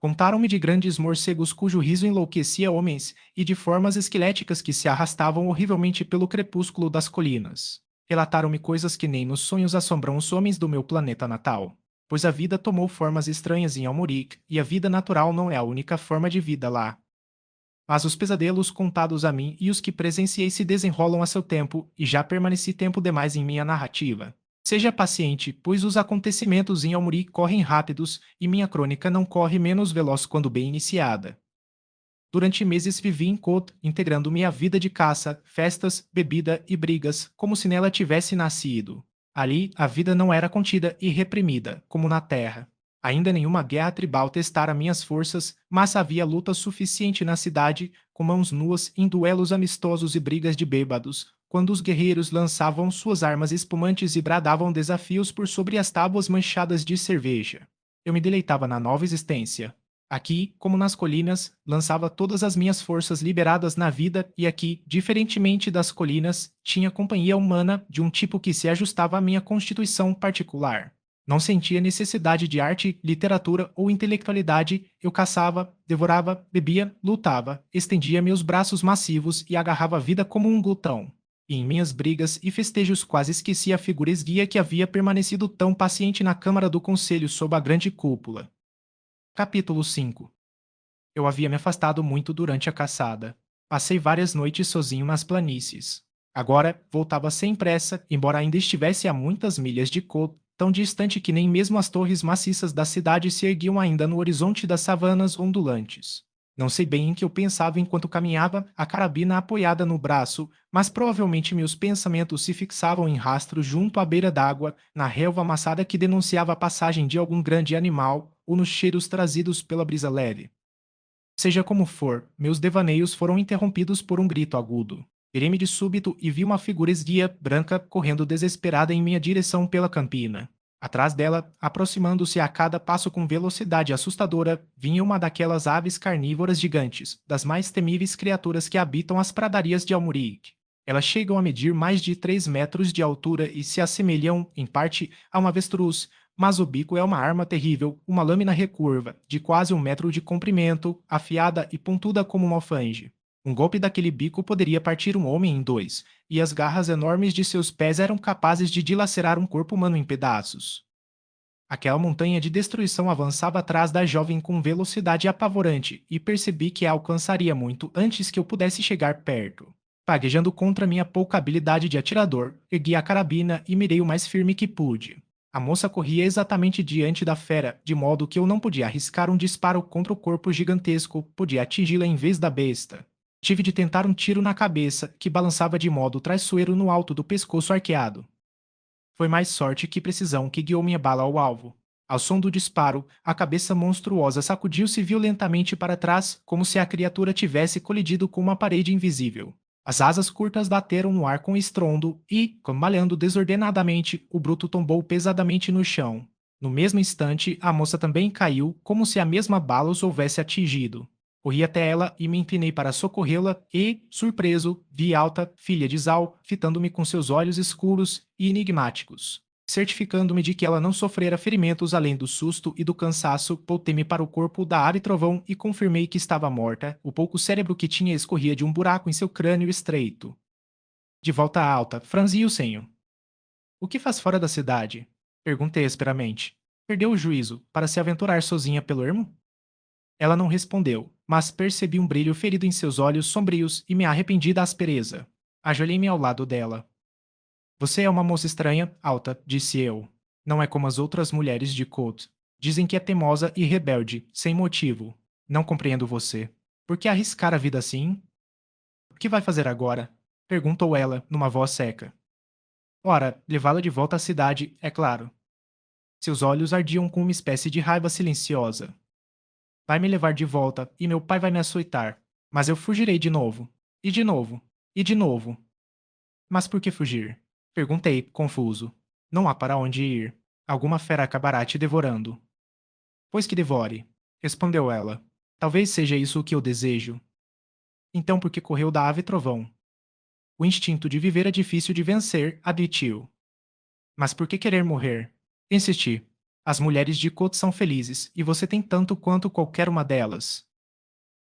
Contaram-me de grandes morcegos cujo riso enlouquecia homens e de formas esqueléticas que se arrastavam horrivelmente pelo crepúsculo das colinas. Relataram-me coisas que nem nos sonhos assombram os homens do meu planeta natal, pois a vida tomou formas estranhas em Almoric e a vida natural não é a única forma de vida lá. Mas os pesadelos contados a mim e os que presenciei se desenrolam a seu tempo, e já permaneci tempo demais em minha narrativa. Seja paciente, pois os acontecimentos em Almuri correm rápidos e minha crônica não corre menos veloz quando bem iniciada. Durante meses vivi em Côte, integrando minha vida de caça, festas, bebida e brigas, como se nela tivesse nascido. Ali, a vida não era contida e reprimida, como na terra. Ainda nenhuma guerra tribal testara minhas forças, mas havia luta suficiente na cidade, com mãos nuas em duelos amistosos e brigas de bêbados, quando os guerreiros lançavam suas armas espumantes e bradavam desafios por sobre as tábuas manchadas de cerveja. Eu me deleitava na nova existência. Aqui, como nas colinas, lançava todas as minhas forças liberadas na vida e aqui, diferentemente das colinas, tinha companhia humana de um tipo que se ajustava à minha constituição particular. Não sentia necessidade de arte, literatura ou intelectualidade, eu caçava, devorava, bebia, lutava, estendia meus braços massivos e agarrava a vida como um glutão. E em minhas brigas e festejos quase esquecia a figura esguia que havia permanecido tão paciente na Câmara do Conselho sob a grande cúpula. Capítulo 5. Eu havia me afastado muito durante a caçada. Passei várias noites sozinho nas planícies. Agora voltava sem pressa, embora ainda estivesse a muitas milhas de Côte, tão distante que nem mesmo as torres maciças da cidade se erguiam ainda no horizonte das savanas ondulantes. Não sei bem em que eu pensava enquanto caminhava, a carabina apoiada no braço, mas provavelmente meus pensamentos se fixavam em rastros junto à beira d'água, na relva amassada que denunciava a passagem de algum grande animal, ou nos cheiros trazidos pela brisa leve. Seja como for, meus devaneios foram interrompidos por um grito agudo. Virei-me de súbito e vi uma figura esguia, branca, correndo desesperada em minha direção pela campina. Atrás dela, aproximando-se a cada passo com velocidade assustadora, vinha uma daquelas aves carnívoras gigantes, das mais temíveis criaturas que habitam as pradarias de Almuric. Elas chegam a medir mais de 3 metros de altura e se assemelham, em parte, a uma avestruz, mas o bico é uma arma terrível, uma lâmina recurva, de quase 1 metro de comprimento, afiada e pontuda como uma alfange. Um golpe daquele bico poderia partir um homem em dois, e as garras enormes de seus pés eram capazes de dilacerar um corpo humano em pedaços. Aquela montanha de destruição avançava atrás da jovem com velocidade apavorante, e percebi que a alcançaria muito antes que eu pudesse chegar perto. Paguejando contra minha pouca habilidade de atirador, ergui a carabina e mirei o mais firme que pude. A moça corria exatamente diante da fera, de modo que eu não podia arriscar um disparo contra o corpo gigantesco, podia atingi-la em vez da besta. Tive de tentar um tiro na cabeça, que balançava de modo traiçoeiro no alto do pescoço arqueado. Foi mais sorte que precisão que guiou minha bala ao alvo. Ao som do disparo, a cabeça monstruosa sacudiu-se violentamente para trás, como se a criatura tivesse colidido com uma parede invisível. As asas curtas bateram no ar com estrondo e, cambaleando desordenadamente, o bruto tombou pesadamente no chão. No mesmo instante, a moça também caiu, como se a mesma bala os houvesse atingido. Corri até ela e me inclinei para socorrê-la e, surpreso, vi Alta, filha de Zal, fitando-me com seus olhos escuros e enigmáticos. Certificando-me de que ela não sofrera ferimentos além do susto e do cansaço, voltei-me para o corpo da Ave Trovão e confirmei que estava morta, o pouco cérebro que tinha escorria de um buraco em seu crânio estreito. De volta à Alta, franzi o senho. "O que faz fora da cidade?" Perguntei asperamente. "Perdeu o juízo, para se aventurar sozinha pelo ermo?" Ela não respondeu, mas percebi um brilho ferido em seus olhos sombrios e me arrependi da aspereza. Ajoelhei-me ao lado dela. "Você é uma moça estranha, Alta", disse eu. "Não é como as outras mulheres de Côte. Dizem que é teimosa e rebelde, sem motivo. Não compreendo você. Por que arriscar a vida assim?" "O que vai fazer agora?" perguntou ela, numa voz seca. "Ora, levá-la de volta à cidade, é claro." Seus olhos ardiam com uma espécie de raiva silenciosa. "Vai me levar de volta e meu pai vai me açoitar. Mas eu fugirei de novo. E de novo. E de novo." "Mas por que fugir?" Perguntei, confuso. "Não há para onde ir. Alguma fera acabará te devorando." "Pois que devore", respondeu ela. "Talvez seja isso o que eu desejo." "Então por que correu da ave trovão?" "O instinto de viver é difícil de vencer", admitiu. "Mas por que querer morrer?" Insisti. As mulheres de Kot são felizes, e você tem tanto quanto qualquer uma delas.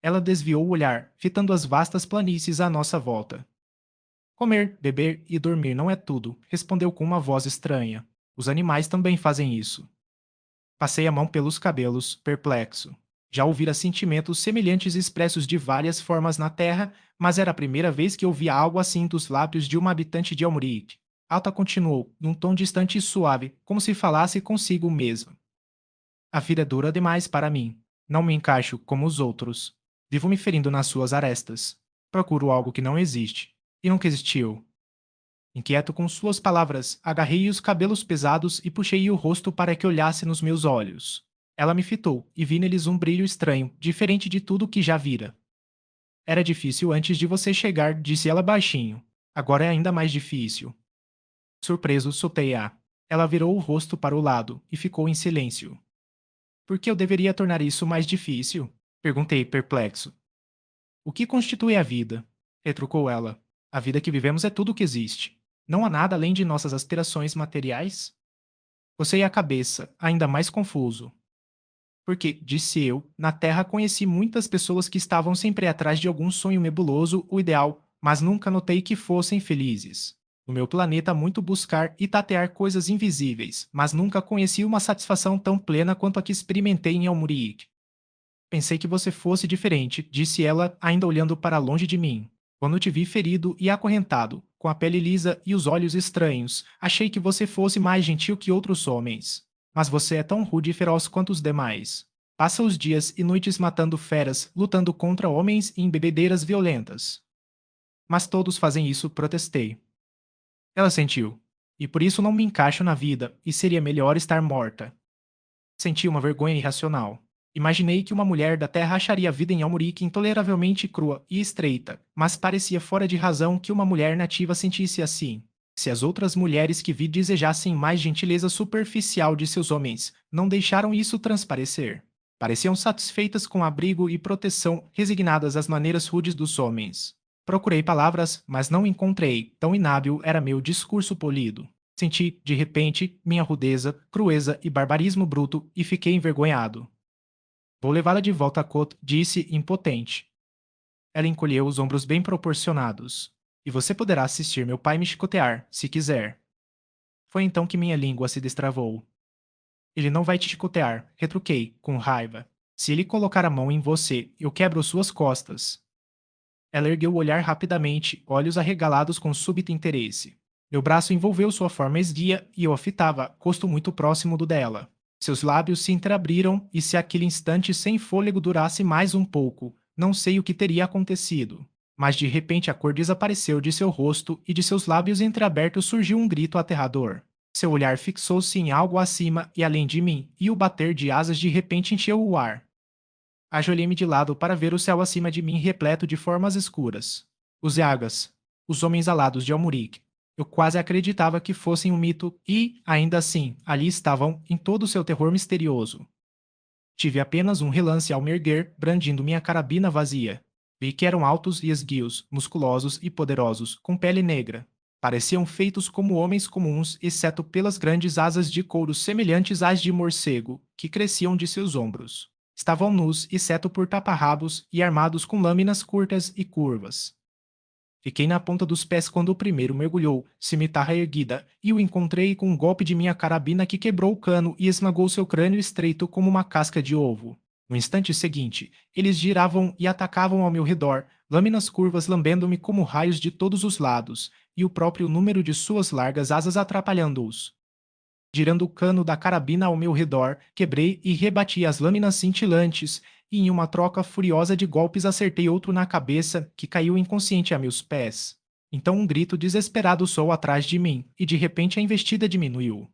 Ela desviou o olhar, fitando as vastas planícies à nossa volta. Comer, beber e dormir não é tudo, respondeu com uma voz estranha. Os animais também fazem isso. Passei a mão pelos cabelos, perplexo. Já ouvira sentimentos semelhantes expressos de várias formas na Terra, mas era a primeira vez que ouvia algo assim dos lábios de uma habitante de Elmuric. Alta continuou, num tom distante e suave, como se falasse consigo mesma. A vida é dura demais para mim. Não me encaixo como os outros. Vivo me ferindo nas suas arestas. Procuro algo que não existe. E nunca existiu. Inquieto com suas palavras, agarrei os cabelos pesados e puxei o rosto para que olhasse nos meus olhos. Ela me fitou, e vi neles um brilho estranho, diferente de tudo o que já vira. Era difícil antes de você chegar, disse ela baixinho. Agora é ainda mais difícil. Surpreso, soltei-a. Ela virou o rosto para o lado e ficou em silêncio. Por que eu deveria tornar isso mais difícil? Perguntei, perplexo. O que constitui a vida? Retrucou ela. A vida que vivemos é tudo o que existe. Não há nada além de nossas aspirações materiais? Cocei a cabeça, ainda mais confuso. Porque, disse eu, na Terra conheci muitas pessoas que estavam sempre atrás de algum sonho nebuloso ou ideal, mas nunca notei que fossem felizes. No meu planeta, muito buscar e tatear coisas invisíveis, mas nunca conheci uma satisfação tão plena quanto a que experimentei em Elmuric. Pensei que você fosse diferente, disse ela, ainda olhando para longe de mim. Quando te vi ferido e acorrentado, com a pele lisa e os olhos estranhos, achei que você fosse mais gentil que outros homens. Mas você é tão rude e feroz quanto os demais. Passa os dias e noites matando feras, lutando contra homens em bebedeiras violentas. Mas todos fazem isso, protestei. Ela sentiu. E por isso não me encaixo na vida, e seria melhor estar morta. Senti uma vergonha irracional. Imaginei que uma mulher da Terra acharia a vida em Almuric intoleravelmente crua e estreita, mas parecia fora de razão que uma mulher nativa sentisse assim. Se as outras mulheres que vi desejassem mais gentileza superficial de seus homens, não deixaram isso transparecer. Pareciam satisfeitas com abrigo e proteção, resignadas às maneiras rudes dos homens. Procurei palavras, mas não encontrei, tão inábil era meu discurso polido. Senti, de repente, minha rudeza, crueza e barbarismo bruto e fiquei envergonhado. Vou levá-la de volta a Kot, disse, impotente. Ela encolheu os ombros bem proporcionados. E você poderá assistir meu pai me chicotear, se quiser. Foi então que minha língua se destravou. Ele não vai te chicotear, retruquei, com raiva. Se ele colocar a mão em você, eu quebro suas costas. Ela ergueu o olhar rapidamente, olhos arregalados com súbito interesse. Meu braço envolveu sua forma esguia e eu a fitava, rosto muito próximo do dela. Seus lábios se entreabriram e se aquele instante sem fôlego durasse mais um pouco, não sei o que teria acontecido. Mas de repente a cor desapareceu de seu rosto e de seus lábios entreabertos surgiu um grito aterrador. Seu olhar fixou-se em algo acima e além de mim, e o bater de asas de repente encheu o ar. Ajoelhei-me de lado para ver o céu acima de mim repleto de formas escuras. Os Yagas, os homens alados de Almuric. Eu quase acreditava que fossem um mito e, ainda assim, ali estavam, em todo o seu terror misterioso. Tive apenas um relance ao me erguer, brandindo minha carabina vazia. Vi que eram altos e esguios, musculosos e poderosos, com pele negra. Pareciam feitos como homens comuns, exceto pelas grandes asas de couro semelhantes às de morcego, que cresciam de seus ombros. Estavam nus, exceto por taparrabos, e armados com lâminas curtas e curvas. Fiquei na ponta dos pés quando o primeiro mergulhou, cimitarra erguida, e o encontrei com um golpe de minha carabina que quebrou o cano e esmagou seu crânio estreito como uma casca de ovo. No instante seguinte, eles giravam e atacavam ao meu redor, lâminas curvas lambendo-me como raios de todos os lados, e o próprio número de suas largas asas atrapalhando-os. Girando o cano da carabina ao meu redor, quebrei e rebati as lâminas cintilantes, e em uma troca furiosa de golpes acertei outro na cabeça, que caiu inconsciente a meus pés. Então um grito desesperado soou atrás de mim, e de repente a investida diminuiu.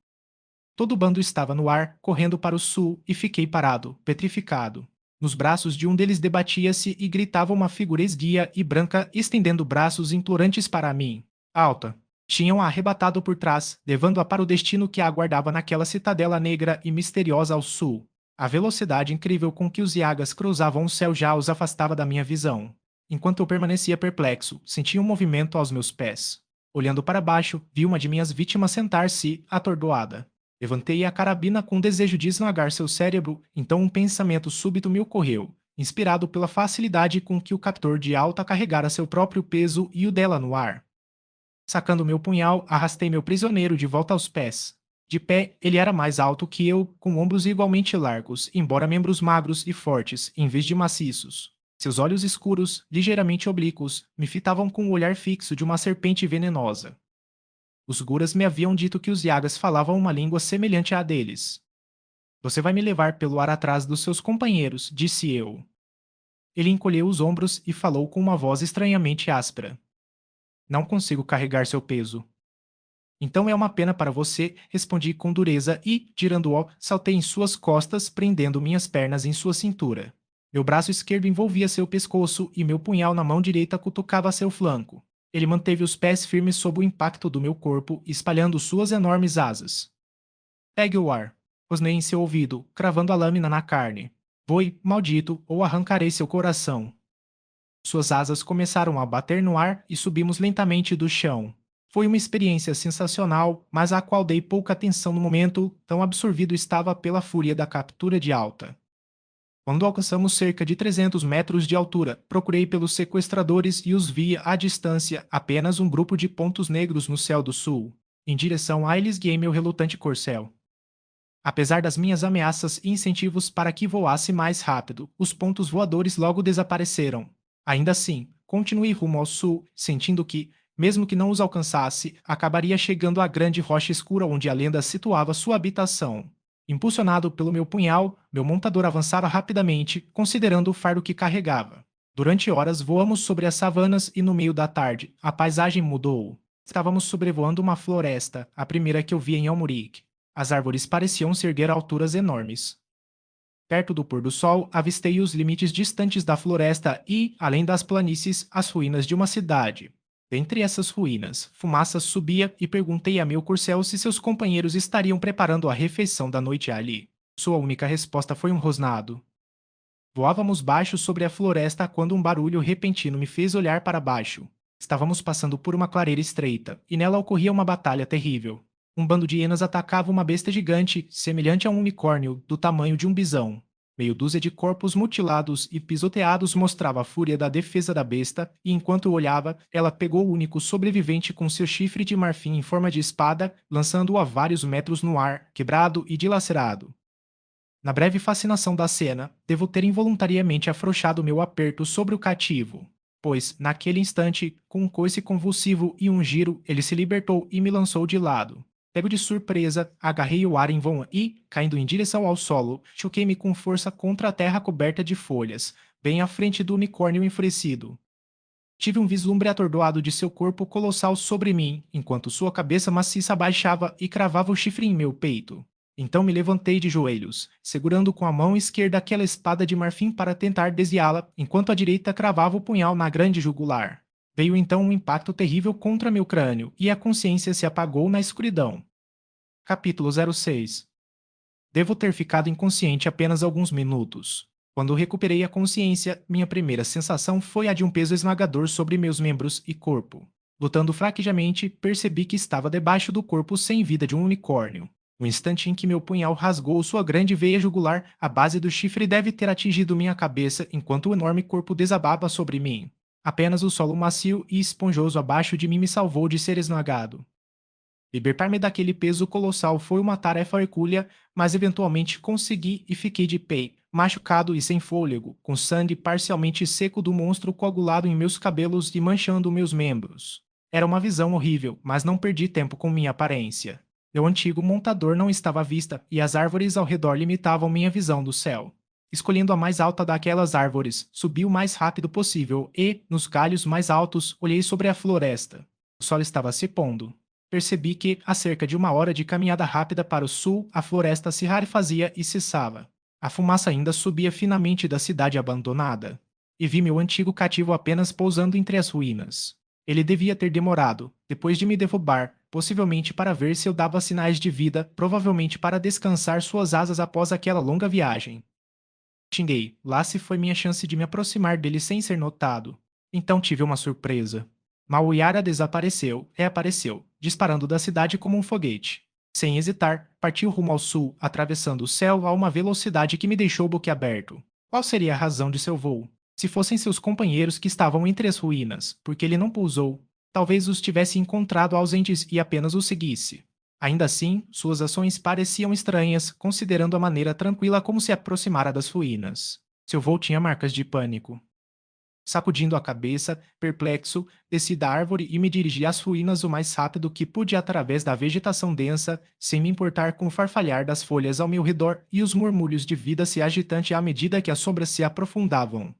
Todo o bando estava no ar, correndo para o sul, e fiquei parado, petrificado. Nos braços de um deles debatia-se e gritava uma figura esguia e branca, estendendo braços implorantes para mim. Alta. Tinham-a arrebatado por trás, levando-a para o destino que a aguardava naquela citadela negra e misteriosa ao sul. A velocidade incrível com que os Yagas cruzavam o céu já os afastava da minha visão. Enquanto eu permanecia perplexo, senti um movimento aos meus pés. Olhando para baixo, vi uma de minhas vítimas sentar-se, atordoada. Levantei a carabina com o desejo de esmagar seu cérebro, então um pensamento súbito me ocorreu, inspirado pela facilidade com que o captor de alta carregara seu próprio peso e o dela no ar. Sacando meu punhal, arrastei meu prisioneiro de volta aos pés. De pé, ele era mais alto que eu, com ombros igualmente largos, embora membros magros e fortes, em vez de maciços. Seus olhos escuros, ligeiramente oblíquos, me fitavam com o olhar fixo de uma serpente venenosa. Os Guras me haviam dito que os Yagas falavam uma língua semelhante à deles. Você vai me levar pelo ar atrás dos seus companheiros, disse eu. Ele encolheu os ombros e falou com uma voz estranhamente áspera. Não consigo carregar seu peso. Então é uma pena para você, respondi com dureza e, girando-o, saltei em suas costas, prendendo minhas pernas em sua cintura. Meu braço esquerdo envolvia seu pescoço e meu punhal na mão direita cutucava seu flanco. Ele manteve os pés firmes sob o impacto do meu corpo, espalhando suas enormes asas. Pegue o ar. Rosnei em seu ouvido, cravando a lâmina na carne. Voe, maldito, ou arrancarei seu coração. Suas asas começaram a bater no ar e subimos lentamente do chão. Foi uma experiência sensacional, mas à qual dei pouca atenção no momento, tão absorvido estava pela fúria da captura de alta. Quando alcançamos cerca de 300 metros de altura, procurei pelos sequestradores e os vi à distância, apenas um grupo de pontos negros no céu do sul. Em direção a eles guiei meu relutante corcel. Apesar das minhas ameaças e incentivos para que voasse mais rápido, os pontos voadores logo desapareceram. Ainda assim, continuei rumo ao sul, sentindo que, mesmo que não os alcançasse, acabaria chegando à grande rocha escura onde a lenda situava sua habitação. Impulsionado pelo meu punhal, meu montador avançava rapidamente, considerando o fardo que carregava. Durante horas voamos sobre as savanas e no meio da tarde, a paisagem mudou. Estávamos sobrevoando uma floresta, a primeira que eu vi em Almuric. As árvores pareciam se erguer a alturas enormes. Perto do pôr do sol, avistei os limites distantes da floresta e, além das planícies, as ruínas de uma cidade. Dentre essas ruínas, fumaça subia e perguntei a meu corcel se seus companheiros estariam preparando a refeição da noite ali. Sua única resposta foi um rosnado. Voávamos baixo sobre a floresta quando um barulho repentino me fez olhar para baixo. Estávamos passando por uma clareira estreita, e nela ocorria uma batalha terrível. Um bando de hienas atacava uma besta gigante, semelhante a um unicórnio, do tamanho de um bisão. Meio dúzia de corpos mutilados e pisoteados mostrava a fúria da defesa da besta, e enquanto eu olhava, ela pegou o único sobrevivente com seu chifre de marfim em forma de espada, lançando-o a vários metros no ar, quebrado e dilacerado. Na breve fascinação da cena, devo ter involuntariamente afrouxado meu aperto sobre o cativo, pois, naquele instante, com um coice convulsivo e um giro, ele se libertou e me lançou de lado. Pego de surpresa, agarrei o ar em vão e, caindo em direção ao solo, choquei-me com força contra a terra coberta de folhas, bem à frente do unicórnio enfurecido. Tive um vislumbre atordoado de seu corpo colossal sobre mim, enquanto sua cabeça maciça baixava e cravava o chifre em meu peito. Então me levantei de joelhos, segurando com a mão esquerda aquela espada de marfim para tentar desviá-la, enquanto a direita cravava o punhal na grande jugular. Veio então um impacto terrível contra meu crânio, e a consciência se apagou na escuridão. Capítulo 06. Devo ter ficado inconsciente apenas alguns minutos. Quando recuperei a consciência, minha primeira sensação foi a de um peso esmagador sobre meus membros e corpo. Lutando fraquejamente, percebi que estava debaixo do corpo sem vida de um unicórnio. No instante em que meu punhal rasgou sua grande veia jugular, a base do chifre deve ter atingido minha cabeça enquanto o enorme corpo desabava sobre mim. Apenas o solo macio e esponjoso abaixo de mim me salvou de ser esmagado. Libertar-me daquele peso colossal foi uma tarefa hercúlea, mas eventualmente consegui e fiquei de pé, machucado e sem fôlego, com sangue parcialmente seco do monstro coagulado em meus cabelos e manchando meus membros. Era uma visão horrível, mas não perdi tempo com minha aparência. Meu antigo montador não estava à vista e as árvores ao redor limitavam minha visão do céu. Escolhendo a mais alta daquelas árvores, subi o mais rápido possível e, nos galhos mais altos, olhei sobre a floresta. O sol estava se pondo. Percebi que, a cerca de uma hora de caminhada rápida para o sul, a floresta se rarefazia e cessava. A fumaça ainda subia finamente da cidade abandonada. E vi meu antigo cativo apenas pousando entre as ruínas. Ele devia ter demorado, depois de me derrubar, possivelmente para ver se eu dava sinais de vida, provavelmente para descansar suas asas após aquela longa viagem. Xinguei, lá se foi minha chance de me aproximar dele sem ser notado. Então tive uma surpresa. Mauiara desapareceu, reapareceu, disparando da cidade como um foguete. Sem hesitar, partiu rumo ao sul, atravessando o céu a uma velocidade que me deixou boquiaberto. Qual seria a razão de seu voo? Se fossem seus companheiros que estavam entre as ruínas, porque ele não pousou, talvez os tivesse encontrado ausentes e apenas os seguisse. Ainda assim, suas ações pareciam estranhas, considerando a maneira tranquila como se aproximara das ruínas. Seu voo tinha marcas de pânico. Sacudindo a cabeça, perplexo, desci da árvore e me dirigi às ruínas o mais rápido que pude através da vegetação densa, sem me importar com o farfalhar das folhas ao meu redor e os murmúrios de vida se agitante à medida que as sombras se aprofundavam.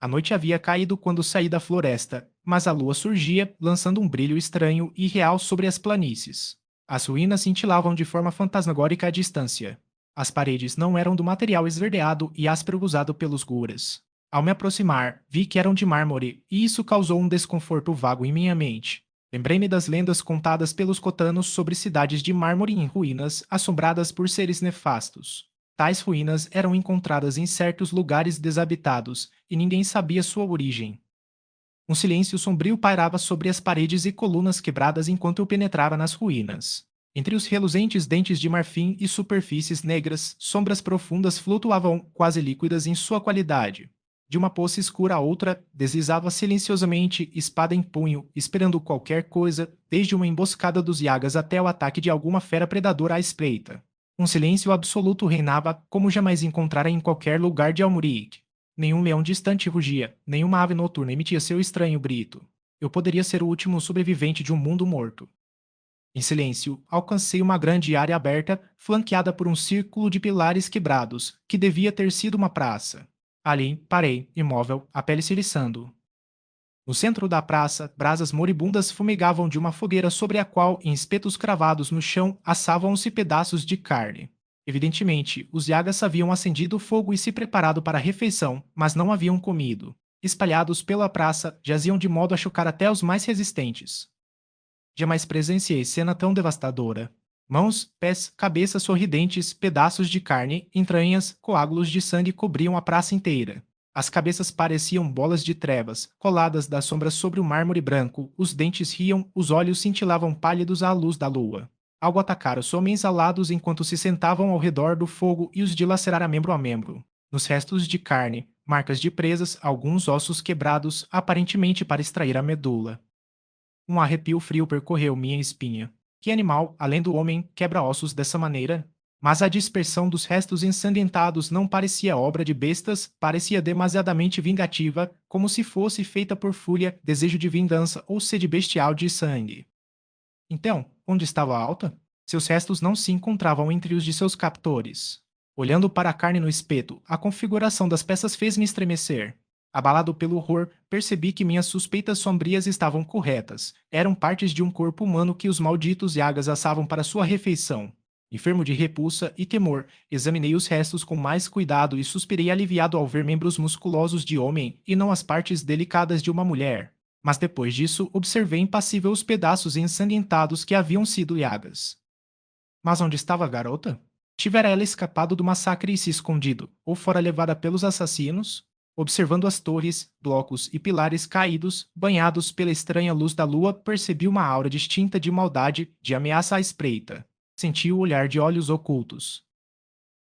A noite havia caído quando saí da floresta, mas a lua surgia, lançando um brilho estranho e real sobre as planícies. As ruínas cintilavam de forma fantasmagórica à distância. As paredes não eram do material esverdeado e áspero usado pelos guras. Ao me aproximar, vi que eram de mármore, e isso causou um desconforto vago em minha mente. Lembrei-me das lendas contadas pelos cotanos sobre cidades de mármore em ruínas, assombradas por seres nefastos. Tais ruínas eram encontradas em certos lugares desabitados, e ninguém sabia sua origem. Um silêncio sombrio pairava sobre as paredes e colunas quebradas enquanto eu penetrava nas ruínas. Entre os reluzentes dentes de marfim e superfícies negras, sombras profundas flutuavam, quase líquidas em sua qualidade. De uma poça escura a outra, deslizava silenciosamente, espada em punho, esperando qualquer coisa, desde uma emboscada dos Yagas até o ataque de alguma fera predadora à espreita. Um silêncio absoluto reinava, como jamais encontrara em qualquer lugar de Almuric. Nenhum leão distante rugia, nenhuma ave noturna emitia seu estranho grito. Eu poderia ser o último sobrevivente de um mundo morto. Em silêncio, alcancei uma grande área aberta, flanqueada por um círculo de pilares quebrados, que devia ter sido uma praça. Ali, parei, imóvel, a pele se eriçando. No centro da praça, brasas moribundas fumegavam de uma fogueira sobre a qual, em espetos cravados no chão, assavam-se pedaços de carne. Evidentemente, os Yagas haviam acendido o fogo e se preparado para a refeição, mas não haviam comido. Espalhados pela praça, jaziam de modo a chocar até os mais resistentes. Jamais presenciei cena tão devastadora. Mãos, pés, cabeças sorridentes, pedaços de carne, entranhas, coágulos de sangue cobriam a praça inteira. As cabeças pareciam bolas de trevas, coladas das sombras sobre o mármore branco, os dentes riam, os olhos cintilavam pálidos à luz da lua. Algo atacara os homens alados enquanto se sentavam ao redor do fogo e os dilacerara membro a membro. Nos restos de carne, marcas de presas, alguns ossos quebrados, aparentemente para extrair a medula. Um arrepio frio percorreu minha espinha. Que animal, além do homem, quebra ossos dessa maneira? Mas a dispersão dos restos ensanguentados não parecia obra de bestas, parecia demasiadamente vingativa, como se fosse feita por fúria, desejo de vingança ou sede bestial de sangue. Então, onde estava a Alta? Seus restos não se encontravam entre os de seus captores. Olhando para a carne no espeto, a configuração das peças fez-me estremecer. Abalado pelo horror, percebi que minhas suspeitas sombrias estavam corretas. Eram partes de um corpo humano que os malditos Yagas assavam para sua refeição. Enfermo de repulsa e temor, examinei os restos com mais cuidado e suspirei aliviado ao ver membros musculosos de homem e não as partes delicadas de uma mulher. Mas depois disso, observei impassível os pedaços ensanguentados que haviam sido Yagas. Mas onde estava a garota? Tivera ela escapado do massacre e se escondido, ou fora levada pelos assassinos? Observando as torres, blocos e pilares caídos, banhados pela estranha luz da lua, percebi uma aura distinta de maldade, de ameaça à espreita. Senti o olhar de olhos ocultos.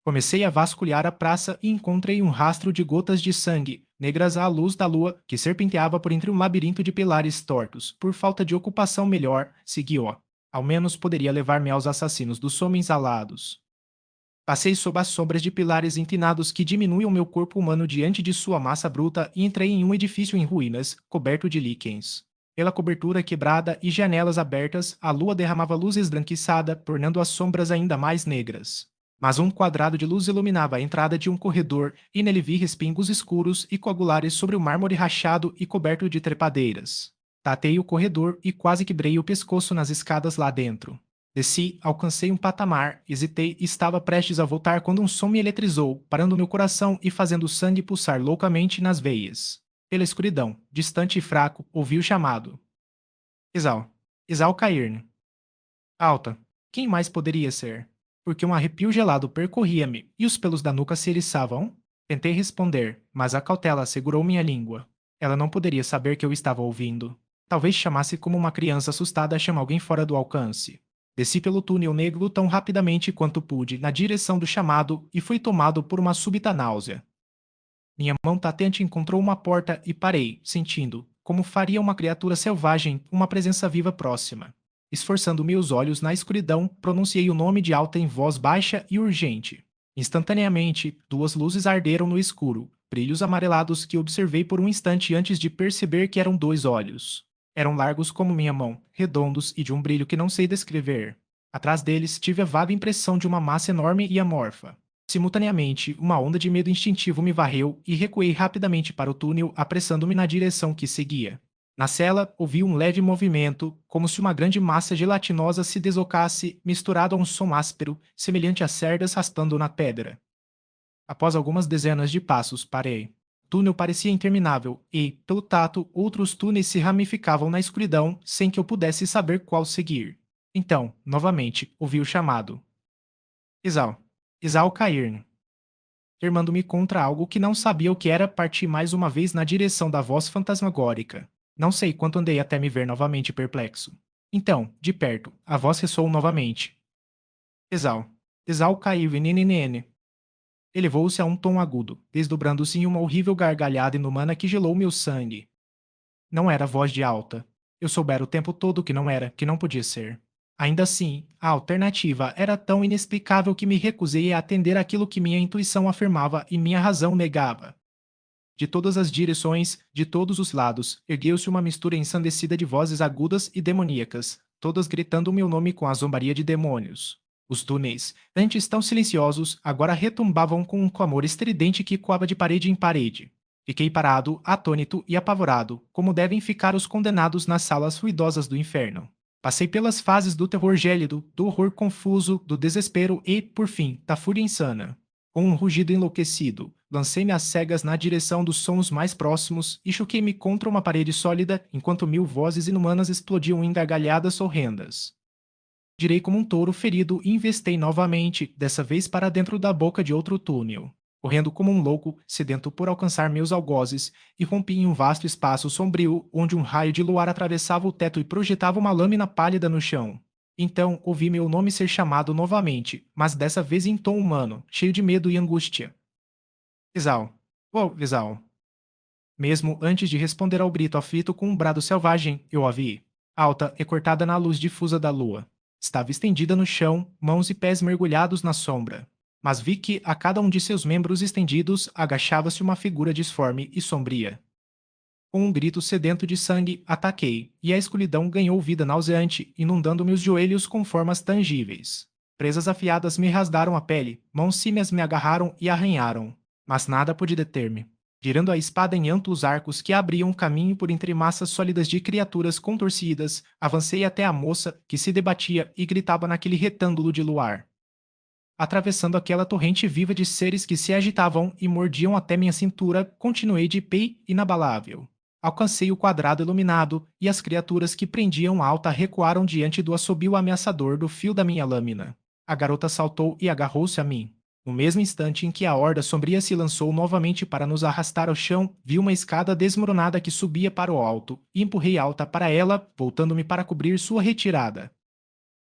Comecei a vasculhar a praça e encontrei um rastro de gotas de sangue, negras à luz da lua, que serpenteava por entre um labirinto de pilares tortos. Por falta de ocupação melhor, segui-o. Ao menos poderia levar-me aos assassinos dos homens alados. Passei sob as sombras de pilares inclinados que diminuem o meu corpo humano diante de sua massa bruta e entrei em um edifício em ruínas, coberto de líquens. Pela cobertura quebrada e janelas abertas, a lua derramava luz esbranquiçada, tornando as sombras ainda mais negras. Mas um quadrado de luz iluminava a entrada de um corredor, e nele vi respingos escuros e coagulares sobre o mármore rachado e coberto de trepadeiras. Tatei o corredor e quase quebrei o pescoço nas escadas lá dentro. Desci, alcancei um patamar, hesitei e estava prestes a voltar quando um som me eletrizou, parando meu coração e fazendo o sangue pulsar loucamente nas veias. Pela escuridão, distante e fraco, ouvi o chamado. Exal. Exal Cairn. Alta. Quem mais poderia ser? Porque um arrepio gelado percorria-me e os pelos da nuca se eriçavam. Tentei responder, mas a cautela segurou minha língua. Ela não poderia saber que eu estava ouvindo. Talvez chamasse como uma criança assustada chama alguém fora do alcance. Desci pelo túnel negro tão rapidamente quanto pude na direção do chamado e fui tomado por uma súbita náusea. Minha mão tatente encontrou uma porta e parei, sentindo, como faria uma criatura selvagem, uma presença viva próxima. Esforçando meus olhos na escuridão, pronunciei o nome de alta em voz baixa e urgente. Instantaneamente, duas luzes arderam no escuro, brilhos amarelados que observei por um instante antes de perceber que eram dois olhos. Eram largos como minha mão, redondos e de um brilho que não sei descrever. Atrás deles, tive a vaga impressão de uma massa enorme e amorfa. Simultaneamente, uma onda de medo instintivo me varreu e recuei rapidamente para o túnel, apressando-me na direção que seguia. Na cela, ouvi um leve movimento, como se uma grande massa gelatinosa se deslocasse, misturado a um som áspero, semelhante a cerdas raspando na pedra. Após algumas dezenas de passos, parei. O túnel parecia interminável e, pelo tato, outros túneis se ramificavam na escuridão sem que eu pudesse saber qual seguir. Então, novamente, ouvi o chamado. Isal. Isal cair. Firmando-me contra algo que não sabia o que era, parti mais uma vez na direção da voz fantasmagórica. Não sei quanto andei até me ver novamente perplexo. Então, de perto, a voz ressoou novamente. Exal. Exal caiu NNN. Elevou-se a um tom agudo, desdobrando-se em uma horrível gargalhada inumana que gelou meu sangue. Não era voz de alta. Eu soubera o tempo todo que não era, que não podia ser. Ainda assim, a alternativa era tão inexplicável que me recusei a atender aquilo que minha intuição afirmava e minha razão negava. De todas as direções, de todos os lados, ergueu-se uma mistura ensandecida de vozes agudas e demoníacas, todas gritando o meu nome com a zombaria de demônios. Os túneis, antes tão silenciosos, agora retumbavam com um clamor estridente que ecoava de parede em parede. Fiquei parado, atônito e apavorado, como devem ficar os condenados nas salas ruidosas do inferno. Passei pelas fases do terror gélido, do horror confuso, do desespero e, por fim, da fúria insana. Com um rugido enlouquecido, lancei-me às cegas na direção dos sons mais próximos e choquei-me contra uma parede sólida enquanto mil vozes inumanas explodiam em gargalhadas horrendas. Girei como um touro ferido e investei novamente, dessa vez para dentro da boca de outro túnel. Correndo como um louco, sedento por alcançar meus algozes, e rompi em um vasto espaço sombrio onde um raio de luar atravessava o teto e projetava uma lâmina pálida no chão. Então ouvi meu nome ser chamado novamente, mas dessa vez em tom humano, cheio de medo e angústia. Visal. Oh, Visal. Mesmo antes de responder ao grito aflito com um brado selvagem, eu a vi. Alta e cortada na luz difusa da lua. Estava estendida no chão, mãos e pés mergulhados na sombra. Mas vi que, a cada um de seus membros estendidos, agachava-se uma figura disforme e sombria. Com um grito sedento de sangue, ataquei, e a escuridão ganhou vida nauseante, inundando meus joelhos com formas tangíveis. Presas afiadas me rasgaram a pele, mãos símias me agarraram e arranharam. Mas nada pôde deter-me. Girando a espada em amplos arcos que abriam um caminho por entre massas sólidas de criaturas contorcidas, avancei até a moça, que se debatia e gritava naquele retângulo de luar. Atravessando aquela torrente viva de seres que se agitavam e mordiam até minha cintura, continuei de pé inabalável. Alcancei o quadrado iluminado, e as criaturas que prendiam Alta recuaram diante do assobio ameaçador do fio da minha lâmina. A garota saltou e agarrou-se a mim. No mesmo instante em que a horda sombria se lançou novamente para nos arrastar ao chão, vi uma escada desmoronada que subia para o alto, e empurrei Alta para ela, voltando-me para cobrir sua retirada.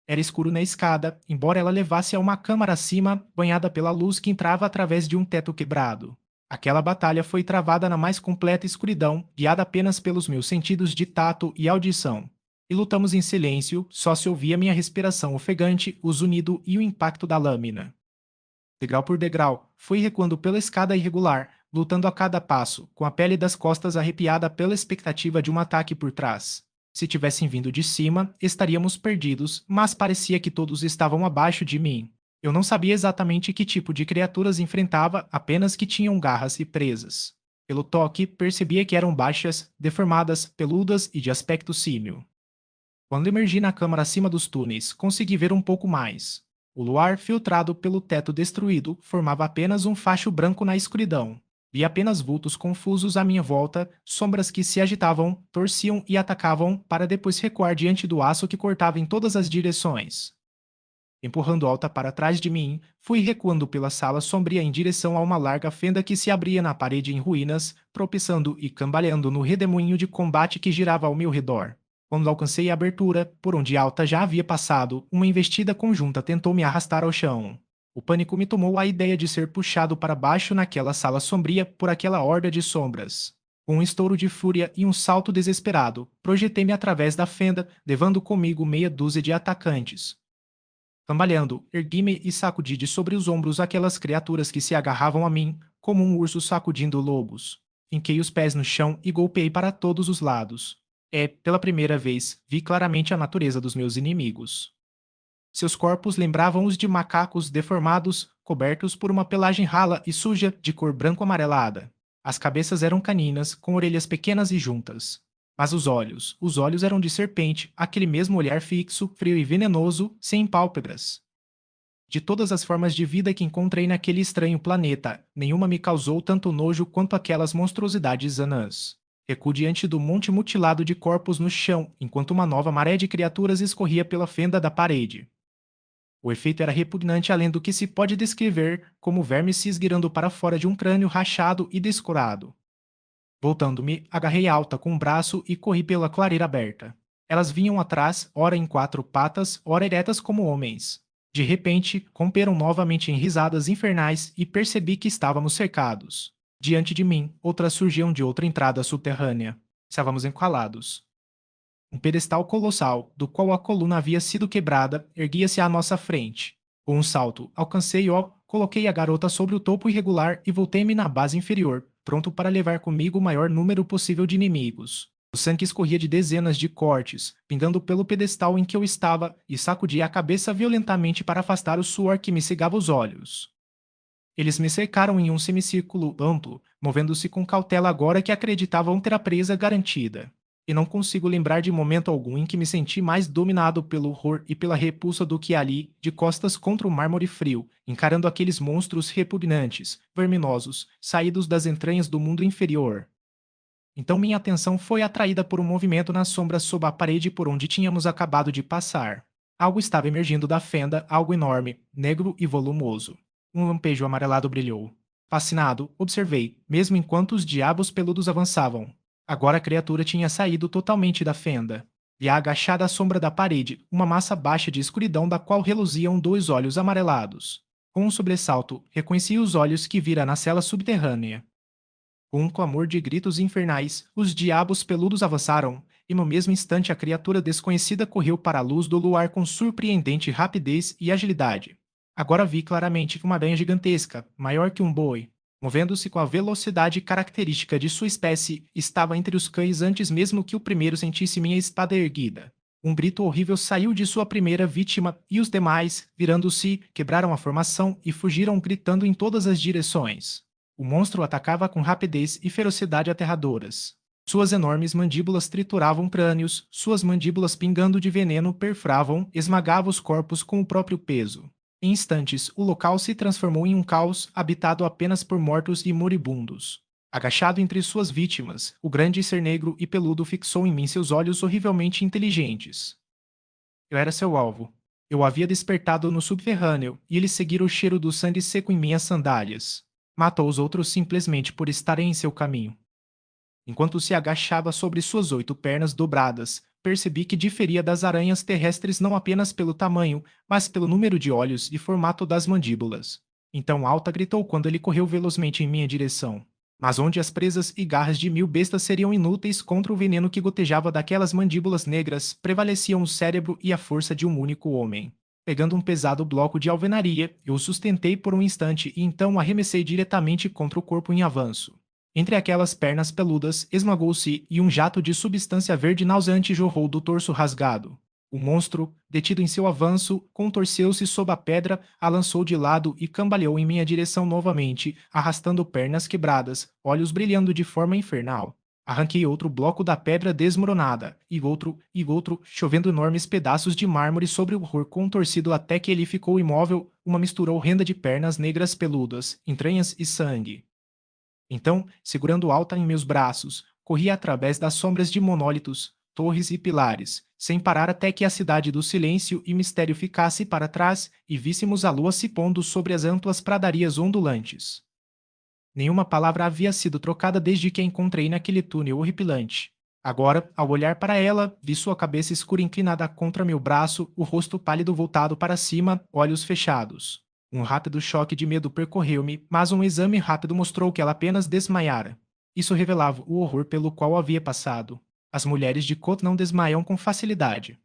Era escuro na escada, embora ela levasse a uma câmara acima, banhada pela luz que entrava através de um teto quebrado. Aquela batalha foi travada na mais completa escuridão, guiada apenas pelos meus sentidos de tato e audição. E lutamos em silêncio, só se ouvia minha respiração ofegante, o zunido e o impacto da lâmina. Degrau por degrau, fui recuando pela escada irregular, lutando a cada passo, com a pele das costas arrepiada pela expectativa de um ataque por trás. Se tivessem vindo de cima, estaríamos perdidos, mas parecia que todos estavam abaixo de mim. Eu não sabia exatamente que tipo de criaturas enfrentava, apenas que tinham garras e presas. Pelo toque, percebia que eram baixas, deformadas, peludas e de aspecto símil. Quando emergi na câmara acima dos túneis, consegui ver um pouco mais. O luar, filtrado pelo teto destruído, formava apenas um facho branco na escuridão. Vi apenas vultos confusos à minha volta, sombras que se agitavam, torciam e atacavam, para depois recuar diante do aço que cortava em todas as direções. Empurrando Alta para trás de mim, fui recuando pela sala sombria em direção a uma larga fenda que se abria na parede em ruínas, tropeçando e cambaleando no redemoinho de combate que girava ao meu redor. Quando alcancei a abertura, por onde Alta já havia passado, uma investida conjunta tentou me arrastar ao chão. O pânico me tomou a ideia de ser puxado para baixo naquela sala sombria por aquela horda de sombras. Com um estouro de fúria e um salto desesperado, projetei-me através da fenda, levando comigo meia dúzia de atacantes. Cambaleando, ergui-me e sacudi de sobre os ombros aquelas criaturas que se agarravam a mim, como um urso sacudindo lobos. Finquei os pés no chão e golpeei para todos os lados. Pela primeira vez, vi claramente a natureza dos meus inimigos. Seus corpos lembravam os de macacos deformados, cobertos por uma pelagem rala e suja de cor branco-amarelada. As cabeças eram caninas, com orelhas pequenas e juntas. Mas os olhos eram de serpente, aquele mesmo olhar fixo, frio e venenoso, sem pálpebras. De todas as formas de vida que encontrei naquele estranho planeta, nenhuma me causou tanto nojo quanto aquelas monstruosidades anãs. Recuo diante do monte mutilado de corpos no chão, enquanto uma nova maré de criaturas escorria pela fenda da parede. O efeito era repugnante além do que se pode descrever como vermes se esgueirando para fora de um crânio rachado e descurado. Voltando-me, agarrei Alta com um braço e corri pela clareira aberta. Elas vinham atrás, ora em quatro patas, ora eretas como homens. De repente, romperam novamente em risadas infernais e percebi que estávamos cercados. Diante de mim, outras surgiam de outra entrada subterrânea. Estávamos encurralados. Um pedestal colossal, do qual a coluna havia sido quebrada, erguia-se à nossa frente. Com um salto, alcancei-o, coloquei a garota sobre o topo irregular e voltei-me na base inferior, pronto para levar comigo o maior número possível de inimigos. O sangue escorria de dezenas de cortes, pingando pelo pedestal em que eu estava, e sacudia a cabeça violentamente para afastar o suor que me cegava os olhos. Eles me cercaram em um semicírculo amplo, movendo-se com cautela agora que acreditavam ter a presa garantida. E não consigo lembrar de momento algum em que me senti mais dominado pelo horror e pela repulsa do que ali, de costas contra o mármore frio, encarando aqueles monstros repugnantes, verminosos, saídos das entranhas do mundo inferior. Então minha atenção foi atraída por um movimento nas sombras sob a parede por onde tínhamos acabado de passar. Algo estava emergindo da fenda, algo enorme, negro e volumoso. Um lampejo amarelado brilhou. Fascinado, observei, mesmo enquanto os diabos peludos avançavam. Agora a criatura tinha saído totalmente da fenda. E agachada à sombra da parede, uma massa baixa de escuridão da qual reluziam dois olhos amarelados. Com um sobressalto, reconheci os olhos que vira na cela subterrânea. Com um clamor de gritos infernais, os diabos peludos avançaram, e no mesmo instante a criatura desconhecida correu para a luz do luar com surpreendente rapidez e agilidade. Agora vi claramente uma aranha gigantesca, maior que um boi, movendo-se com a velocidade característica de sua espécie, estava entre os cães antes mesmo que o primeiro sentisse minha espada erguida. Um grito horrível saiu de sua primeira vítima e os demais, virando-se, quebraram a formação e fugiram gritando em todas as direções. O monstro atacava com rapidez e ferocidade aterradoras. Suas enormes mandíbulas trituravam crânios, suas mandíbulas pingando de veneno perfuravam, esmagavam os corpos com o próprio peso. Em instantes, o local se transformou em um caos habitado apenas por mortos e moribundos. Agachado entre suas vítimas, o grande ser negro e peludo fixou em mim seus olhos horrivelmente inteligentes. Eu era seu alvo. Eu o havia despertado no subterrâneo e ele seguira o cheiro do sangue seco em minhas sandálias. Matou os outros simplesmente por estarem em seu caminho. Enquanto se agachava sobre suas 8 pernas dobradas, percebi que diferia das aranhas terrestres não apenas pelo tamanho, mas pelo número de olhos e formato das mandíbulas. Então Alta gritou quando ele correu velozmente em minha direção. Mas onde as presas e garras de 1000 bestas seriam inúteis contra o veneno que gotejava daquelas mandíbulas negras, prevaleciam o cérebro e a força de um único homem. Pegando um pesado bloco de alvenaria, eu o sustentei por um instante e então o arremessei diretamente contra o corpo em avanço. Entre aquelas pernas peludas, esmagou-se e um jato de substância verde nauseante jorrou do torso rasgado. O monstro, detido em seu avanço, contorceu-se sob a pedra, a lançou de lado e cambaleou em minha direção novamente, arrastando pernas quebradas, olhos brilhando de forma infernal. Arranquei outro bloco da pedra desmoronada, e outro, chovendo enormes pedaços de mármore sobre o horror contorcido até que ele ficou imóvel, uma mistura horrenda de pernas negras peludas, entranhas e sangue. Então, segurando Alta em meus braços, corri através das sombras de monólitos, torres e pilares, sem parar até que a cidade do silêncio e mistério ficasse para trás e víssemos a lua se pondo sobre as amplas pradarias ondulantes. Nenhuma palavra havia sido trocada desde que a encontrei naquele túnel horripilante. Agora, ao olhar para ela, vi sua cabeça escura inclinada contra meu braço, o rosto pálido voltado para cima, olhos fechados. Um rápido choque de medo percorreu-me, mas um exame rápido mostrou que ela apenas desmaiara. Isso revelava o horror pelo qual havia passado. As mulheres de Kot não desmaiam com facilidade.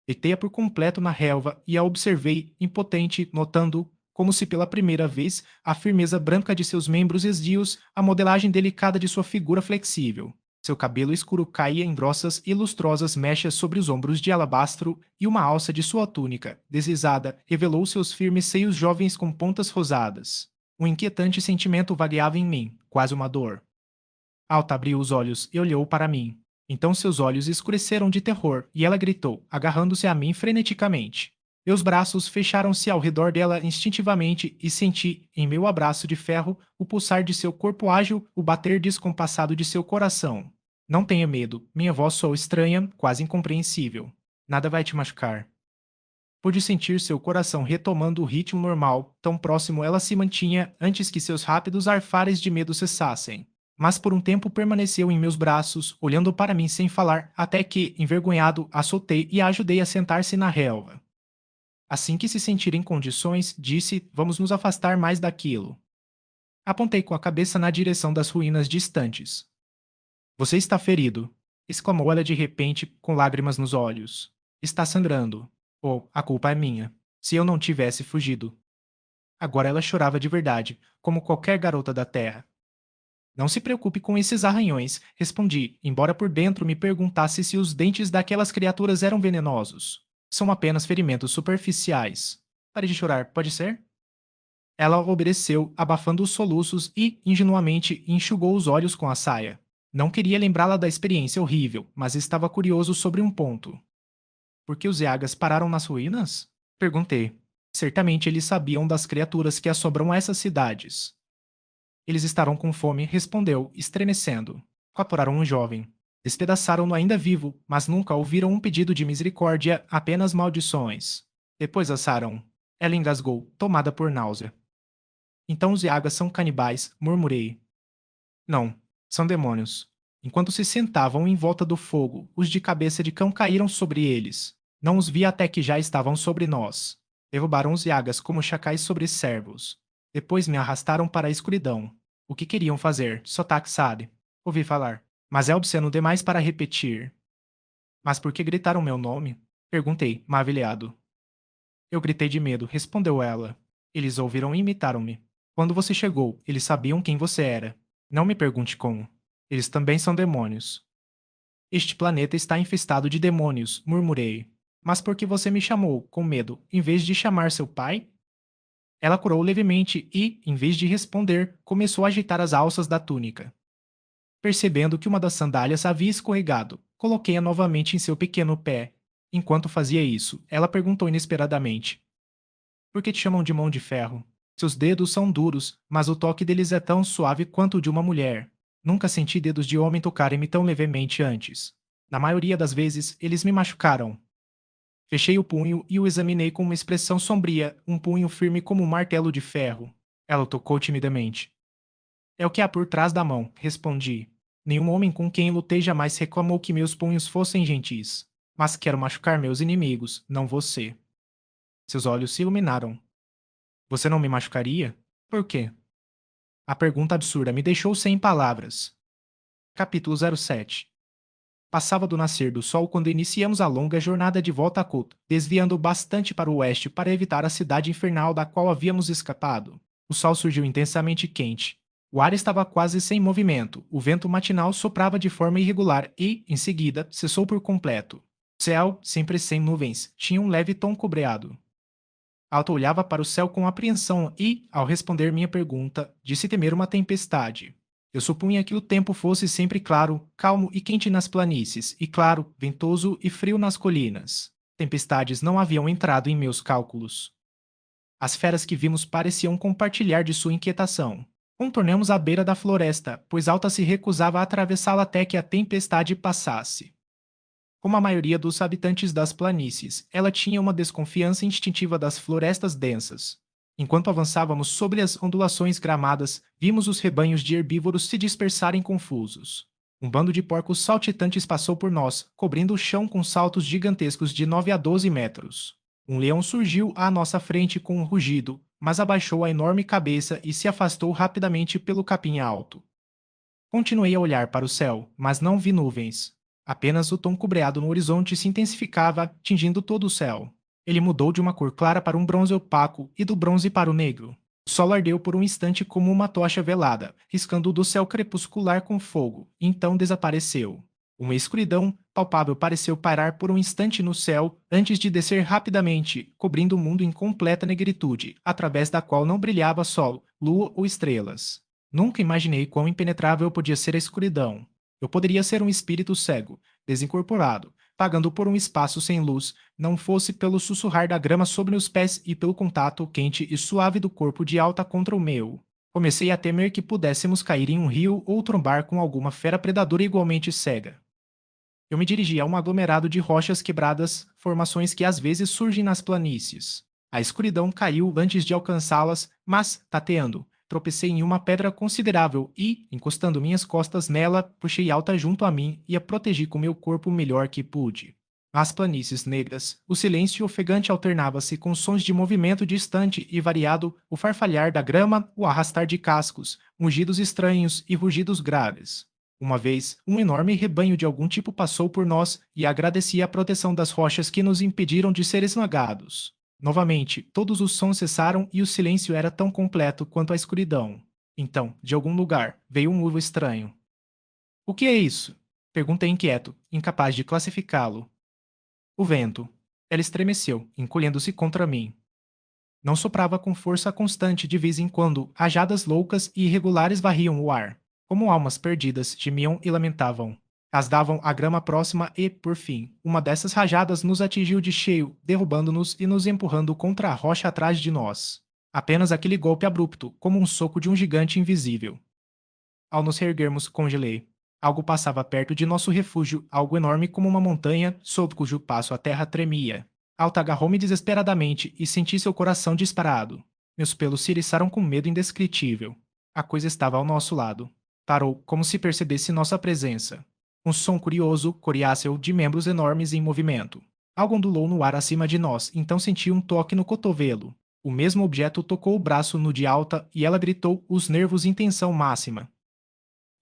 Deitei-a por completo na relva e a observei, impotente, notando, como se pela primeira vez, a firmeza branca de seus membros esdios, a modelagem delicada de sua figura flexível. Seu cabelo escuro caía em grossas e lustrosas mechas sobre os ombros de alabastro e uma alça de sua túnica, deslizada, revelou seus firmes seios jovens com pontas rosadas. Um inquietante sentimento vagueava em mim, quase uma dor. Alta abriu os olhos e olhou para mim. Então seus olhos escureceram de terror e ela gritou, agarrando-se a mim freneticamente. Meus braços fecharam-se ao redor dela instintivamente e senti, em meu abraço de ferro, o pulsar de seu corpo ágil, o bater descompassado de seu coração. Não tenha medo, minha voz soou estranha, quase incompreensível. Nada vai te machucar. Pude sentir seu coração retomando o ritmo normal, tão próximo ela se mantinha antes que seus rápidos arfares de medo cessassem. Mas por um tempo permaneceu em meus braços, olhando para mim sem falar, até que, envergonhado, a soltei e a ajudei a sentar-se na relva. Assim que se sentir em condições, disse: Vamos nos afastar mais daquilo. Apontei com a cabeça na direção das ruínas distantes. Você está ferido, exclamou ela de repente, com lágrimas nos olhos. Está sangrando. Oh, a culpa é minha. Se eu não tivesse fugido. Agora ela chorava de verdade, como qualquer garota da terra. Não se preocupe com esses arranhões, respondi, embora por dentro me perguntasse se os dentes daquelas criaturas eram venenosos. São apenas ferimentos superficiais. Pare de chorar, pode ser? Ela obedeceu, abafando os soluços e, ingenuamente, enxugou os olhos com a saia. Não queria lembrá-la da experiência horrível, mas estava curioso sobre um ponto. Por que os Yagas pararam nas ruínas? Perguntei. Certamente eles sabiam das criaturas que assombram essas cidades. Eles estarão com fome, respondeu, estremecendo. Capturaram um jovem. Despedaçaram-no ainda vivo, mas nunca ouviram um pedido de misericórdia, apenas maldições. Depois assaram. Ela engasgou, tomada por náusea. Então os Yagas são canibais, murmurei. Não, são demônios. Enquanto se sentavam em volta do fogo, os de cabeça de cão caíram sobre eles. Não os vi até que já estavam sobre nós. Derrubaram os Yagas como chacais sobre servos. Depois me arrastaram para a escuridão. O que queriam fazer? Sotak sabe. Ouvi falar. Mas é obsceno demais para repetir. Mas por que gritaram meu nome? Perguntei, maravilhado. Eu gritei de medo, respondeu ela. Eles ouviram e imitaram-me. Quando você chegou, eles sabiam quem você era. Não me pergunte como. Eles também são demônios. Este planeta está infestado de demônios, murmurei. Mas por que você me chamou, com medo, em vez de chamar seu pai? Ela curou levemente e, em vez de responder, começou a agitar as alças da túnica. Percebendo que uma das sandálias havia escorregado, coloquei-a novamente em seu pequeno pé. Enquanto fazia isso, ela perguntou inesperadamente: Por que te chamam de mão de ferro? Seus dedos são duros, mas o toque deles é tão suave quanto o de uma mulher. Nunca senti dedos de homem tocarem-me tão levemente antes. Na maioria das vezes, eles me machucaram. Fechei o punho e o examinei com uma expressão sombria, um punho firme como um martelo de ferro. Ela o tocou timidamente. É o que há por trás da mão, respondi. Nenhum homem com quem lutei jamais reclamou que meus punhos fossem gentis. Mas quero machucar meus inimigos, não você. Seus olhos se iluminaram. Você não me machucaria? Por quê? A pergunta absurda me deixou sem palavras. Capítulo 07. Passava do nascer do sol quando iniciamos a longa jornada de volta a Kut, desviando bastante para o oeste para evitar a cidade infernal da qual havíamos escapado. O sol surgiu intensamente quente. O ar estava quase sem movimento, o vento matinal soprava de forma irregular e, em seguida, cessou por completo. O céu, sempre sem nuvens, tinha um leve tom cobreado. Alta olhava para o céu com apreensão e, ao responder minha pergunta, disse temer uma tempestade. Eu supunha que o tempo fosse sempre claro, calmo e quente nas planícies, e claro, ventoso e frio nas colinas. Tempestades não haviam entrado em meus cálculos. As feras que vimos pareciam compartilhar de sua inquietação. Contornamos a beira da floresta, pois Alta se recusava a atravessá-la até que a tempestade passasse. Como a maioria dos habitantes das planícies, ela tinha uma desconfiança instintiva das florestas densas. Enquanto avançávamos sobre as ondulações gramadas, vimos os rebanhos de herbívoros se dispersarem confusos. Um bando de porcos saltitantes passou por nós, cobrindo o chão com saltos gigantescos de 9 a 12 metros. Um leão surgiu à nossa frente com um rugido, mas abaixou a enorme cabeça e se afastou rapidamente pelo capim alto. Continuei a olhar para o céu, mas não vi nuvens. Apenas o tom cobreado no horizonte se intensificava, tingindo todo o céu. Ele mudou de uma cor clara para um bronze opaco e do bronze para o negro. O sol ardeu por um instante como uma tocha velada, riscando do céu crepuscular com fogo, e então desapareceu. Uma escuridão palpável pareceu pairar por um instante no céu, antes de descer rapidamente, cobrindo o mundo em completa negritude, através da qual não brilhava sol, lua ou estrelas. Nunca imaginei quão impenetrável podia ser a escuridão. Eu poderia ser um espírito cego, desincorporado, pagando por um espaço sem luz, não fosse pelo sussurrar da grama sobre os pés e pelo contato quente e suave do corpo de alta contra o meu. Comecei a temer que pudéssemos cair em um rio ou trombar com alguma fera predadora igualmente cega. Eu me dirigi a um aglomerado de rochas quebradas, formações que às vezes surgem nas planícies. A escuridão caiu antes de alcançá-las, mas, tateando, tropecei em uma pedra considerável e, encostando minhas costas nela, puxei alta junto a mim e a protegi com meu corpo o melhor que pude. Nas planícies negras, o silêncio ofegante alternava-se com sons de movimento distante e variado, o farfalhar da grama, o arrastar de cascos, mugidos estranhos e rugidos graves. Uma vez, um enorme rebanho de algum tipo passou por nós e agradecia a proteção das rochas que nos impediram de ser esmagados. Novamente, todos os sons cessaram e o silêncio era tão completo quanto a escuridão. Então, de algum lugar, veio um uivo estranho. O que é isso? Perguntei inquieto, incapaz de classificá-lo. O vento. Ela estremeceu, encolhendo-se contra mim. Não soprava com força constante de vez em quando, rajadas loucas e irregulares varriam o ar. Como almas perdidas, gemiam e lamentavam. Rasgavam a grama próxima e, por fim, uma dessas rajadas nos atingiu de cheio, derrubando-nos e nos empurrando contra a rocha atrás de nós. Apenas aquele golpe abrupto, como um soco de um gigante invisível. Ao nos reerguermos, congelei. Algo passava perto de nosso refúgio, algo enorme como uma montanha, sob cujo passo a terra tremia. Alta agarrou-me desesperadamente e senti seu coração disparado. Meus pelos se eriçaram com medo indescritível. A coisa estava ao nosso lado. Parou, como se percebesse nossa presença. Um som curioso, coriáceo, de membros enormes em movimento. Algo ondulou no ar acima de nós, então senti um toque no cotovelo. O mesmo objeto tocou o braço no de alta e ela gritou, os nervos em tensão máxima.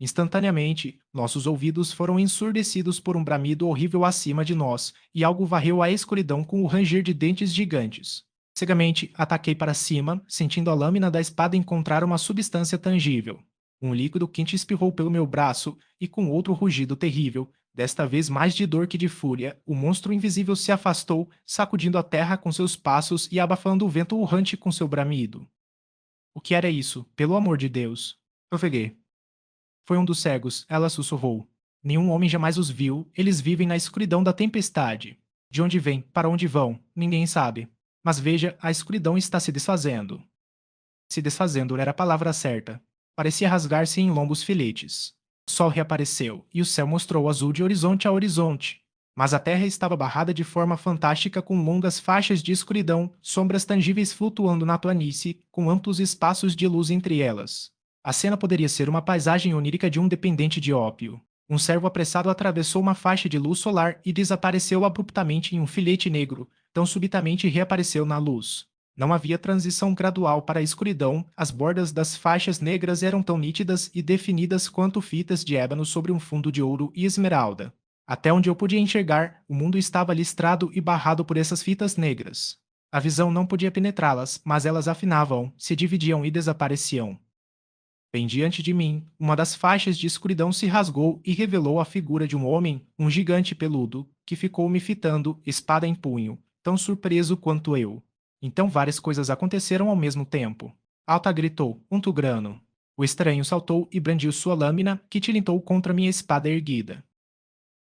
Instantaneamente, nossos ouvidos foram ensurdecidos por um bramido horrível acima de nós, e algo varreu a escuridão com o ranger de dentes gigantes. Cegamente, ataquei para cima, sentindo a lâmina da espada encontrar uma substância tangível. Um líquido quente espirrou pelo meu braço, e com outro rugido terrível, desta vez mais de dor que de fúria, o monstro invisível se afastou, sacudindo a terra com seus passos e abafando o vento urrante com seu bramido. O que era isso, pelo amor de Deus? Ofeguei. Foi um dos cegos, ela sussurrou. Nenhum homem jamais os viu, eles vivem na escuridão da tempestade. De onde vêm, para onde vão, ninguém sabe. Mas veja, a escuridão está se desfazendo. Se desfazendo era a palavra certa. Parecia rasgar-se em longos filetes. O sol reapareceu, e o céu mostrou azul de horizonte a horizonte. Mas a terra estava barrada de forma fantástica com longas faixas de escuridão, sombras tangíveis flutuando na planície, com amplos espaços de luz entre elas. A cena poderia ser uma paisagem onírica de um dependente de ópio. Um servo apressado atravessou uma faixa de luz solar e desapareceu abruptamente em um filete negro, tão subitamente reapareceu na luz. Não havia transição gradual para a escuridão, as bordas das faixas negras eram tão nítidas e definidas quanto fitas de ébano sobre um fundo de ouro e esmeralda. Até onde eu podia enxergar, o mundo estava listrado e barrado por essas fitas negras. A visão não podia penetrá-las, mas elas afinavam, se dividiam e desapareciam. Bem diante de mim, uma das faixas de escuridão se rasgou e revelou a figura de um homem, um gigante peludo, que ficou me fitando, espada em punho, tão surpreso quanto eu. Então várias coisas aconteceram ao mesmo tempo. Alta gritou, um tugrano. O estranho saltou e brandiu sua lâmina, que tilintou contra minha espada erguida.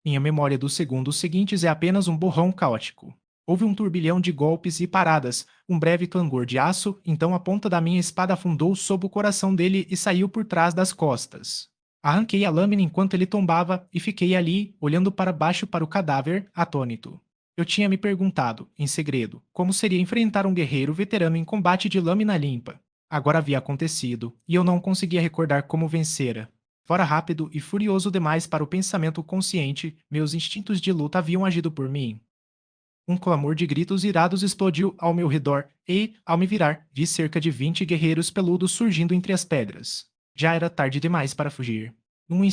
Minha memória dos segundos seguintes é apenas um borrão caótico. Houve um turbilhão de golpes e paradas, um breve clangor de aço, então a ponta da minha espada afundou sob o coração dele e saiu por trás das costas. Arranquei a lâmina enquanto ele tombava e fiquei ali, olhando para baixo para o cadáver, atônito. Eu tinha me perguntado, em segredo, como seria enfrentar um guerreiro veterano em combate de lâmina limpa. Agora havia acontecido, e eu não conseguia recordar como vencera. Fora rápido e furioso demais para o pensamento consciente, meus instintos de luta haviam agido por mim. Um clamor de gritos irados explodiu ao meu redor e, ao me virar, vi cerca de 20 guerreiros peludos surgindo entre as pedras. Já era tarde demais para fugir. Num